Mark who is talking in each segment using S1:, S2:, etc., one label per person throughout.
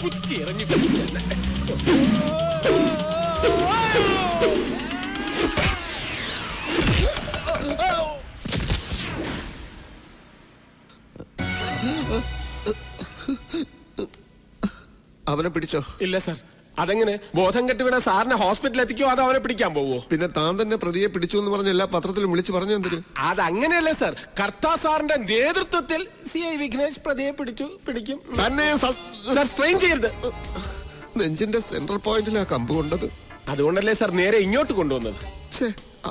S1: കുത്തി ഇറങ്ങി.
S2: അവനെ പിടിച്ചോ?
S1: ഇല്ല സാർ. അതെങ്ങനെ? ബോധം കെട്ടുവിടാൻ സാറിനെ ഹോസ്പിറ്റലിൽ എത്തിക്കോ അതോ അവനെ പിടിക്കാൻ പോവോ?
S2: പിന്നെ താൻ തന്നെ പ്രതിയെ പിടിച്ചു എന്ന് പറഞ്ഞ എല്ലാ പത്രത്തിലും വിളിച്ചു പറഞ്ഞു എന്തിന്?
S1: അതങ്ങനെയല്ലേ സാർ. കർത്താ സാറിന്റെ നേതൃത്വത്തിൽ CI വിഘ്നേഷ് പ്രതിയെ പിടിക്കും.
S2: തന്നെ
S1: സാർ സ്ട്രെയിൻ ചെയ്യരുത്.
S2: നെഞ്ചിന്റെ സെൻട്രൽ പോയിന്റിലാ കമ്പ് കൊണ്ടത്.
S1: അതുകൊണ്ടല്ലേ സാർ നേരെ ഇങ്ങോട്ട് കൊണ്ടുവന്നത്.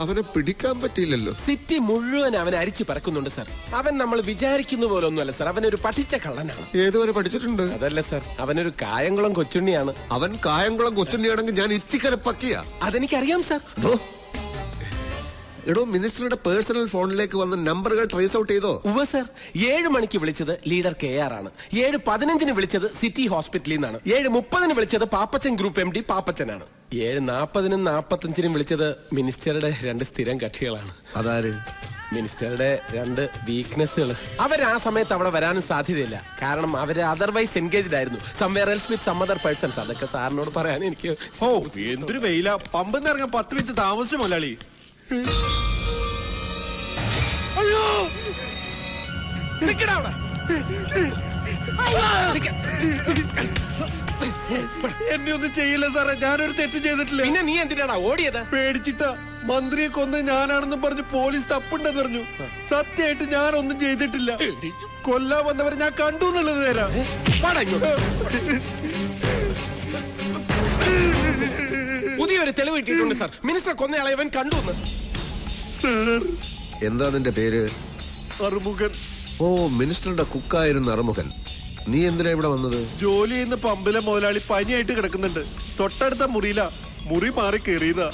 S2: അവനെ പിടിക്കാൻ പറ്റിയില്ലല്ലോ.
S1: സിറ്റി മുഴുവൻ അവൻ അരിച്ചു പറക്കുന്നുണ്ട് സാർ. അവൻ നമ്മൾ വിചാരിക്കുന്ന പോലെ ഒന്നുമല്ല സാർ. അവനൊരു പഠിച്ച കള്ളനാണ്.
S2: ഏതുവരെ പഠിച്ചിട്ടുണ്ട്?
S1: അതല്ല സാർ, അവനൊരു കായംകുളം കൊച്ചുണ്ണിയാണ്.
S2: അവൻ കായംകുളം കൊച്ചുണ്ണിയാണെങ്കിൽ ഞാൻ ഇത്തിക്കര പക്കിയ.
S1: അതെനിക്കറിയാം സാർ.
S2: എടോ, മിനിസ്റ്ററുടെ പേഴ്സണൽ ഫോണിലേക്ക് വന്ന നമ്പറുകൾ ട്രേസ് ഔട്ട് ചെയ്തോ?
S1: ഉവ്വ് സാർ. 7 മണിക്ക് വിളിച്ചത് ലീഡർ KR ആണ്. 7:15 വിളിച്ചത് സിറ്റി ഹോസ്പിറ്റലിൽ നിന്നാണ്. 7:30 വിളിച്ചത് പാപ്പച്ചൻ ഗ്രൂപ്പ് MD പാപ്പച്ചനാണ്. 7:40 45 വിളിച്ചത് മിനിസ്റ്ററുടെ 2 സ്ഥിരം കക്ഷികളാണ്.
S2: അതാര്?
S1: മിനിസ്റ്ററുടെ 2 വീക്ക്നെസ്സുകൾ. അവർ ആ സമയത്ത് അവിടെ വരാനും സാധ്യതയില്ല. കാരണം അവര് അതർവൈസ് എൻഗേജ്ഡ് ആയിരുന്നു. Somewhere else with some other persons. അതൊക്കെ സാറിനോട് പറയാൻ എനിക്ക്.
S3: ഓ, എന്തൊരു വെയില. പമ്പെന്ന് ഇറങ്ങാൻ 10 മിനിറ്റ് താമസിച്ചു മുതലാളി.
S1: അയ്യോ, നിക്കടാ അവിടെ.
S3: എന്നെ ഒന്നും ചെയ്യില്ല സാറേ, ഞാനൊരു തെറ്റ് ചെയ്തിട്ടില്ല.
S1: പിന്നെ നീ എന്തിനാണ് ഓടിയത്?
S3: പേടിച്ചിട്ടാ. മന്ത്രിയെ കൊന്ന് ഞാനാണെന്ന് പറഞ്ഞ് പോലീസ് തപ്പുണ്ടെന്ന് പറഞ്ഞു. സത്യമായിട്ട് ഞാനൊന്നും ചെയ്തിട്ടില്ല. കൊല്ലാൻ വന്നവരെ ഞാൻ കണ്ടു എന്നുള്ളത് നേരാ.
S1: പുതിയൊരു തെളിവ് കിട്ടിയിട്ടുണ്ട് സാർ. മിനിസ്റ്റർ കൊന്നയാളെ ഇവൻ കണ്ടു.
S2: എന്താ നിന്റെ പേര്?
S3: അറുമുഖൻ.
S2: ഓ, മിനിസ്റ്ററുടെ കുക്കായിരുന്നു അറുമുഖൻ. നീ എന്തിനാ ഇവിടെ വന്നത്?
S3: ജോലി ചെയ്യുന്ന പമ്പിലെ മുതലാളി പനിയായിട്ട് കിടക്കുന്നുണ്ട്. തൊട്ടടുത്ത മുറി മാറി കയറിയതാ.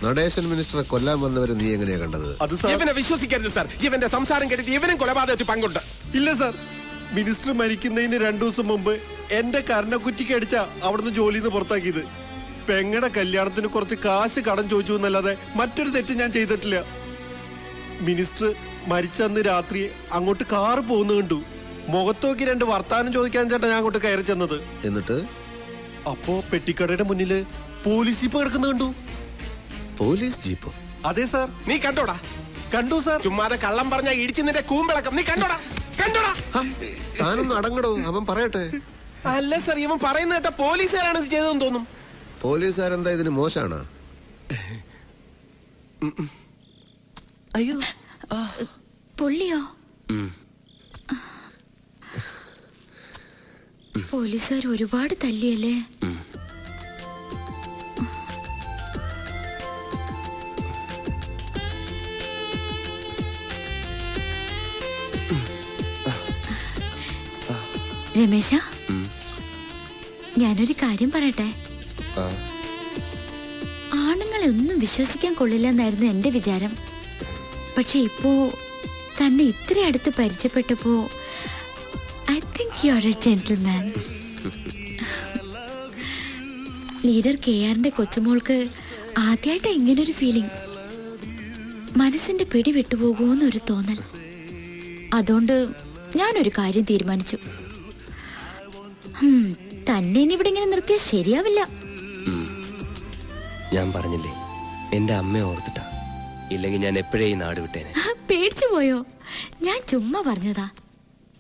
S2: നടേശൻ മിനിസ്റ്ററെ കൊല്ലാൻ വന്നവരെ നീ എങ്ങനെയാ കണ്ടത്?
S3: അത്
S1: ഇവനെ വിശ്വസിക്കരുത് സാർ. ഇവന്റെ സംസാരം കേട്ടിട്ട് ഇവനും കൊലപാതകത്തിൽ പങ്കുണ്ട്.
S3: ഇല്ല സാർ, മിനിസ്റ്റർ മരിക്കുന്നതിന് 2 ദിവസം മുമ്പ് എന്റെ കരണക്കുറ്റിക്ക് അടിച്ച അവിടുന്ന് ജോലിന്ന് പുറത്താക്കിയത്. പെങ്ങടെ കല്യാണത്തിന് കുറച്ച് കാശ് കടം ചോദിച്ചു എന്നല്ലാതെ മറ്റൊരു തെറ്റ് ഞാൻ ചെയ്തിട്ടില്ല. മിനിസ്റ്റർ മരിച്ചന്ന് രാത്രി അങ്ങോട്ട് കാറ് പോകുന്ന കണ്ടു. മുഖത്ത് നോക്കി 2 വർത്താനം ചോദിക്കാൻ ചേട്ടാ ഞാൻ അങ്ങോട്ട് കയറി ചെന്നത്.
S2: എന്നിട്ട്
S3: അപ്പോ പെട്ടിക്കടയുടെ മുന്നില് പോലീസ് ജീപ്പ് കിടക്കുന്ന കണ്ടു.
S2: പോലീസ് ജീപ്പോ?
S3: അതെ സാർ.
S1: നീ കണ്ടോടാ?
S3: കണ്ടു സാർ.
S1: ചുമ്മാതെ കള്ളം പറഞ്ഞ ഇടിച്ചു നിന്റെ കൂമ്പിളക്കം. നീ കണ്ടോടാ?
S2: താനൊന്ന് അടങ്ങടോ, അവൻ പറയട്ടെ.
S1: അല്ല സാർ, ഇവൻ പറയുന്ന കേട്ട പോലീസുകാരാണ് ഇത് ചെയ്തതെന്ന് തോന്നും.
S2: പോലീസുകാരെന്താ ഇതിന് മോശാണ്?
S4: അയ്യോ,
S5: പൊള്ളിയോ? പോലീസുകാർ ഒരുപാട് തല്ലിയല്ലേ? രമേശ, ഞാനൊരു കാര്യം പറയട്ടെ. ആണുങ്ങളെ ഒന്നും വിശ്വസിക്കാൻ കൊള്ളില്ല എന്നായിരുന്നു എന്റെ വിചാരം. പക്ഷെ ഇപ്പോ തന്നെ ഇത്ര അടുത്ത് പരിചയപ്പെട്ടപ്പോ I think you are a gentleman. Leader KRന്റെ കൊച്ചുമോൾക്ക് ആദ്യമായിട്ടാ ഇങ്ങനൊരു ഫീലിംഗ്. മനസ്സിന്റെ പിടി വിട്ടുപോകുമോന്നൊരു തോന്നൽ. അതുകൊണ്ട് ഞാനൊരു കാര്യം തീരുമാനിച്ചു. തന്നെ ഇനി ഇവിടെ ഇങ്ങനെ നിർത്തിയാൽ ശരിയാവില്ല.
S4: ഞാൻ പറഞ്ഞില്ലേ, എന്റെ അമ്മയെ ഓർത്തിട്ടാ. ഇല്ലെങ്കിൽ ഞാൻ എപ്പോഴേ ഈ നാട് വിട്ടേനെ.
S5: പേടിച്ചു പോയോ? ഞാൻ ചുമ്മാ പറഞ്ഞതാ.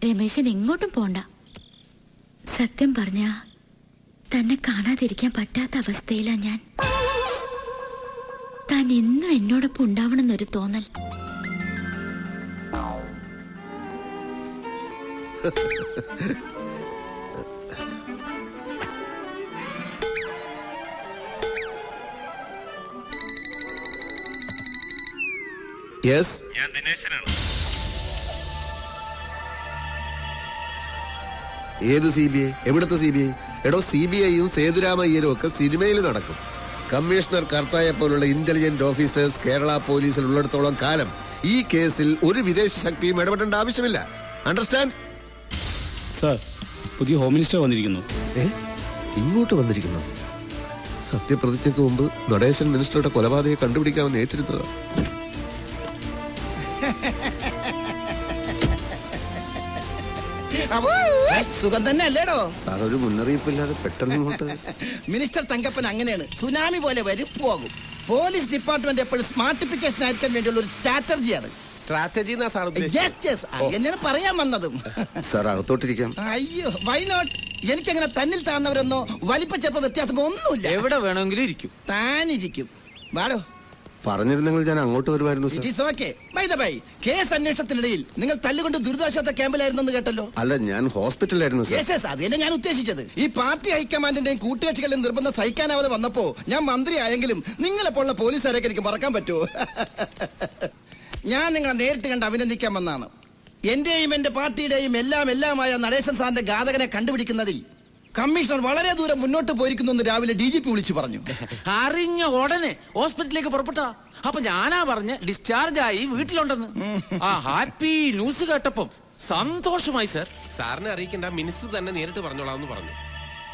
S5: രമേശൻ എങ്ങോട്ടും പോണ്ട. സത്യം പറഞ്ഞ തന്നെ കാണാതിരിക്കാൻ പറ്റാത്ത അവസ്ഥയിലാ ഞാൻ. താൻ എന്നും എന്നോടൊപ്പം ഉണ്ടാവണമെന്നൊരു തോന്നൽ.
S2: യെസ്,
S6: ഞാൻ ദിനേശനാണ്.
S2: ഏത് CBI? എവിടുത്തെ CBI? എടോ, CBIയും സേതുരാമയ്യരും ഒക്കെ സിനിമയിൽ നടക്കും. കമ്മീഷണർ കർത്തായെ പോലുള്ള ഇന്റലിജന്റ് ഓഫീസേഴ്സ് കേരള പോലീസിൽ ഉള്ളിടത്തോളം കാലം ഈ കേസിൽ ഒരു വിദേശ ശക്തിയും ഇടപെടേണ്ട ആവശ്യമില്ല. അണ്ടർസ്റ്റാൻഡ്?
S7: സാർ, പുതിയ ഹോം മിനിസ്റ്റർ വന്നിരിക്കുന്നു.
S2: ഇങ്ങോട്ട് വന്നിരിക്കുന്നു? സത്യപ്രതിജ്ഞയ്ക്ക് മുമ്പ് നടേശൻ മിനിസ്റ്ററുടെ കൊലപാതകയെ കണ്ടുപിടിക്കാമെന്ന് ഏറ്റിരുന്നതാ.
S6: സുഖം തന്നെ അല്ലേടോ?
S2: സാർ ഒരു മുന്നറിയിപ്പില്ലാതെ പെട്ടെന്ന് ഇങ്ങോട്ട്.
S6: മിനിസ്റ്റർ തങ്കപ്പൻ അങ്ങനെയാണ്, സുനാമി പോലെ വരും പോകും. പോലീസ് ഡിപ്പാർട്ട്മെന്റ് എപ്പോഴും സ്മാർട്ടിഫിക്കേഷൻ ആയിരിക്കാൻ വേണ്ടിയുള്ള ഒരു സ്ട്രാറ്റജിയാണ്.
S1: സ്ട്രാറ്റജി എന്നാ സാർ
S6: എന്നെയാണ് പറയാൻ വന്നതും.
S2: സാർ അകത്തോട്ടിരിക്കാം.
S6: അയ്യോ വൈ നോട്ട്? എനിക്കങ്ങനെ തന്നിൽ താഴ്ന്നവരൊന്നോ വലിപ്പച്ചെപ്പ വ്യത്യാസമോ ഒന്നുമില്ല.
S8: എവിടെ വേണമെങ്കിലും ഇരിക്കും.
S6: താനിരിക്കും. വാടോ.
S2: പറഞ്ഞിരുന്നെങ്കിൽ ഞാൻ അങ്ങോട്ട് വരുമായിരുന്നു sir.
S6: It is okay. By the by, case അന്വേഷണത്തിനിടയിൽ നിങ്ങൾ തല്ലുകൊണ്ട് ദുരിതാശ്വാസ ക്യാമ്പിലായിരുന്നെന്ന് കേട്ടല്ലോ.
S2: അല്ല, ഞാൻ ഹോസ്പിറ്റലായിരുന്നു സാർ.
S6: യെസ്, അത് തന്നെ ഞാൻ ഉദ്ദേശിച്ചത്. ഈ പാർട്ടി ഹൈക്കമാൻഡിന്റെയും കൂട്ടുകക്ഷികളുടെയും നിർബന്ധം സഹിക്കാനാവാതെ വന്നപ്പോ ഞാൻ മന്ത്രി ആയെങ്കിലും നിങ്ങളെപ്പോലുള്ള പോലീസുകാരൊക്കെ എനിക്ക് മറക്കാൻ പറ്റുമോ? ഞാൻ നിങ്ങളെ നേരിട്ട് കണ്ട് അഭിനന്ദിക്കാൻ വന്നാണ്. എന്റെയും എന്റെ പാർട്ടിയുടെയും എല്ലാമായ നടേശൻ സാറിന്റെ ഘാതകനെ കണ്ടുപിടിക്കുന്നതിൽ കമ്മീഷണർ വളരെ ദൂരം മുന്നോട്ട് പോയിരിക്കുന്നു എന്ന് രാവിലെ DGP വിളിച്ചു പറഞ്ഞു.
S8: അറിഞ്ഞ ഉടനെ ഹോസ്പിറ്റലിലേക്ക് പുറപ്പെട്ടാ. അപ്പൊ ഞാനാ പറഞ്ഞ് ഡിസ്ചാർജ് ആയി വീട്ടിലുണ്ടെന്ന്. ആ ഹാപ്പി ന്യൂസ് കേട്ടപ്പം സന്തോഷമായി സർ.
S1: സാറിനെ അറിയിക്കേണ്ട, മിനിസ്റ്റർ തന്നെ നേരിട്ട് പറഞ്ഞോളാന്ന് പറഞ്ഞു.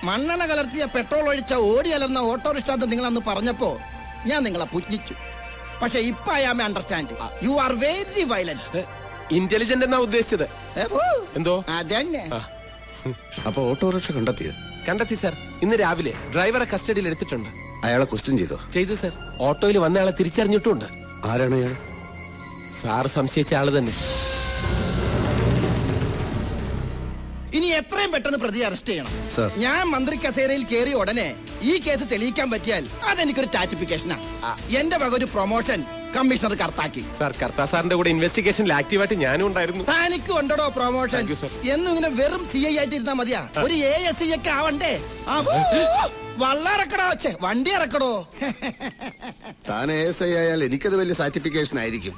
S6: മണ്ണെണ്ണ കലർത്തിയ പെട്രോൾ ഒഴിച്ച ഓടി അലർന്ന ഓട്ടോറിക്ഷ നിങ്ങൾ അന്ന് പറഞ്ഞപ്പോ ഞാൻ നിങ്ങളെ പുറ്റിച്ചു. പക്ഷെ ഇപ്പൊ I am understand you are very violent.
S1: Intelligent എന്നാ ഉദ്ദേശിച്ചത്. എന്തോ
S6: അതന്നെ.
S2: അപ്പൊ ഓട്ടോറിക്ഷ
S1: കണ്ടെത്തി സാർ. ഇന്ന് രാവിലെ ഡ്രൈവറെ കസ്റ്റഡിയിൽ എടുത്തിട്ടുണ്ട്.
S2: അയാളെ ക്വസ്റ്റ്യൻ
S1: ചെയ്തു സാർ. ഓട്ടോയിൽ വന്ന ആളെ തിരിച്ചറിഞ്ഞിട്ടുണ്ട്.
S2: ആരാണ് അയാൾ?
S1: സാർ സംശയിച്ച ആള് തന്നെ.
S6: ഇനി എത്രയും പെട്ടെന്ന് പ്രതി അറസ്റ്റ് ചെയ്യണം.
S2: സർ.
S6: ഞാൻ മന്ത്രി കസേരയിൽ കയറിയ ഉടനെ ഈ കേസ് തെളിയിക്കാൻ പറ്റിയാൽ അതെനിക്കൊരു ടാറ്റിഫിക്കേഷനാ. എന്റെ വക ഒരു പ്രൊമോഷൻ കമ്മീഷണർ കർത്താക്കി.
S1: സാർ, കർത്താ സാറിന്റെ കൂടെ ഇൻവെസ്റ്റിഗേഷനിൽ ആക്റ്റീവായിട്ട് ഞാനും ഉണ്ടായിരുന്നു.
S6: തനിക്ക് ഉണ്ടോ പ്രൊമോഷൻ?
S1: Thank you, sir.
S6: എന്നും ഇങ്ങനെ വെറും CI ആയിട്ട് ഇരുന്നാ മതിയാ? ഒരു ASI ഒക്കെ ആവണ്ടേ? വള്ളം ഇറക്കടോ, വണ്ടി ഇറക്കടോ.
S2: താൻ ASI ആയാൽ എനിക്കത് വലിയ സാറ്റിഫിക്കേഷൻ ആയിരിക്കും.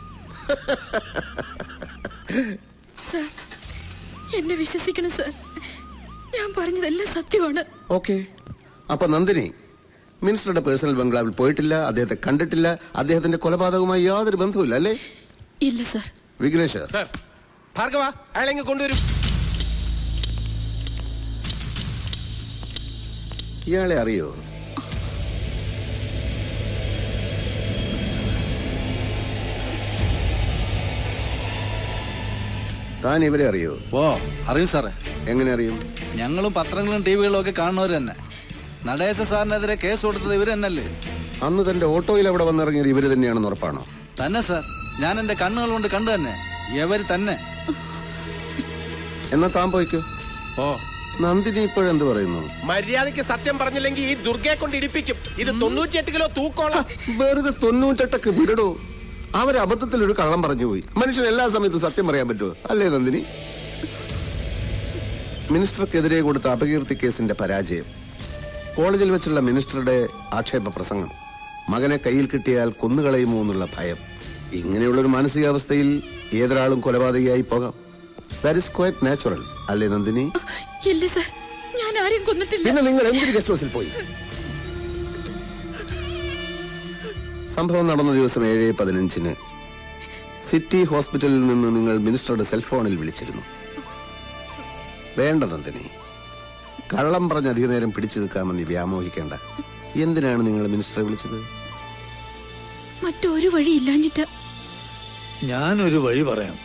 S5: സർ, എന്നെ വിശ്വസിക്കണം സർ. ഞാൻ പറഞ്ഞതെല്ലാം സത്യമാണ്.
S2: ഓക്കെ. അപ്പൊ നന്ദിനി മിനിസ്റ്ററുടെ പേഴ്സണൽ ബംഗ്ലാവിൽ പോയിട്ടില്ല, അദ്ദേഹത്തെ കണ്ടിട്ടില്ല, അദ്ദേഹത്തിന്റെ കൊലപാതകവുമായി യാതൊരു ബന്ധവുമില്ല അല്ലേ?
S5: ഇല്ല സർ.
S2: വിഘ്നേശ്വർ.
S1: സാർ, ഭാർഗവ അയാളെങ്ങ് കൊണ്ടുവരും.
S2: ഇയാളെ അറിയോ? താൻ ഇവരെ അറിയോ?
S9: ഓ അറിയും സാറേ.
S2: എങ്ങനെ അറിയും?
S9: ഞങ്ങളും പത്രങ്ങളും ടിവികളും ഒക്കെ കാണുന്നവർ തന്നെ. നടേശ സാറിനെതിരെ കേസ് കൊടുത്തത് ഇവർ തന്നെയല്ലേ?
S2: അന്ന് തന്റെ ഓട്ടോയിൽ അവിടെ വന്നിറങ്ങിയത് ഇവര് തന്നെയാണെന്ന് ഉറപ്പാണോ?
S9: തന്നെ സാർ, ഞാൻ എന്റെ കണ്ണുകൾ കൊണ്ട് കണ്ടു തന്നെ. ഇവർ തന്നെ.
S2: എന്നാ താൻ പോയിക്കോ.
S9: ഓ
S2: നന്ദിനി ഇപ്പോഴെന്ത് പറയുന്നു?
S1: മര്യാദയ്ക്ക് സത്യം പറഞ്ഞില്ലെങ്കിൽ ഈ ദുർഗയെ കൊണ്ട് ഇടിപ്പിക്കും. ഇത് 98 കിലോ തൂക്കോളം.
S2: വെറുതെ 98 വിടടോ. അവർ അബദ്ധത്തിൽ ഒരു കള്ളം പറഞ്ഞു പോയി. മനുഷ്യൻ എല്ലാ സമയത്തും സത്യം പറയാൻ പറ്റുമോ? അല്ലേ നന്ദിനി? മിനിസ്റ്റർക്കെതിരെ കൊടുത്ത അപകീർത്തി കേസിന്റെ പരാജയം, കോളേജിൽ വെച്ചുള്ള മിനിസ്റ്ററുടെ ആക്ഷേപ പ്രസംഗം, മകനെ കയ്യിൽ കിട്ടിയാൽ കൊന്നുകളയുമോ എന്നുള്ള ഭയം, ഇങ്ങനെയുള്ളൊരു മാനസികാവസ്ഥയിൽ ഏതൊരാളും കൊലപാതകയായി പോകാം. ദാറ്റ് ഈസ് ക്വൈറ്റ് നാച്ചുറൽ അല്ലേ നന്ദിനി?
S5: ഇല്ല സർ, ഞാൻ ആരെയും കൊന്നിട്ടില്ല.
S2: പിന്നെ നിങ്ങൾ എന്തൊരു ഗസ്റ്റ് ഹൗസിൽ പോയി? സംഭവം നടന്ന ദിവസം 7:15 സിറ്റി ഹോസ്പിറ്റലിൽ നിന്ന് നിങ്ങൾ മിനിസ്റ്ററുടെ സെൽഫോണിൽ വിളിച്ചിരുന്നു. വേണ്ട നന്ദിനി, കള്ളം പറഞ്ഞ് അധിക നേരം പിടിച്ചു നിൽക്കാമെന്ന് വ്യാമോഹിക്കേണ്ട. എന്തിനാണ് നിങ്ങൾ മിനിസ്റ്ററെ വിളിച്ചത്?
S5: മറ്റൊരു വഴി ഇല്ലാഞ്ഞിട്ട്.
S9: ഞാനൊരു വഴി പറയാം.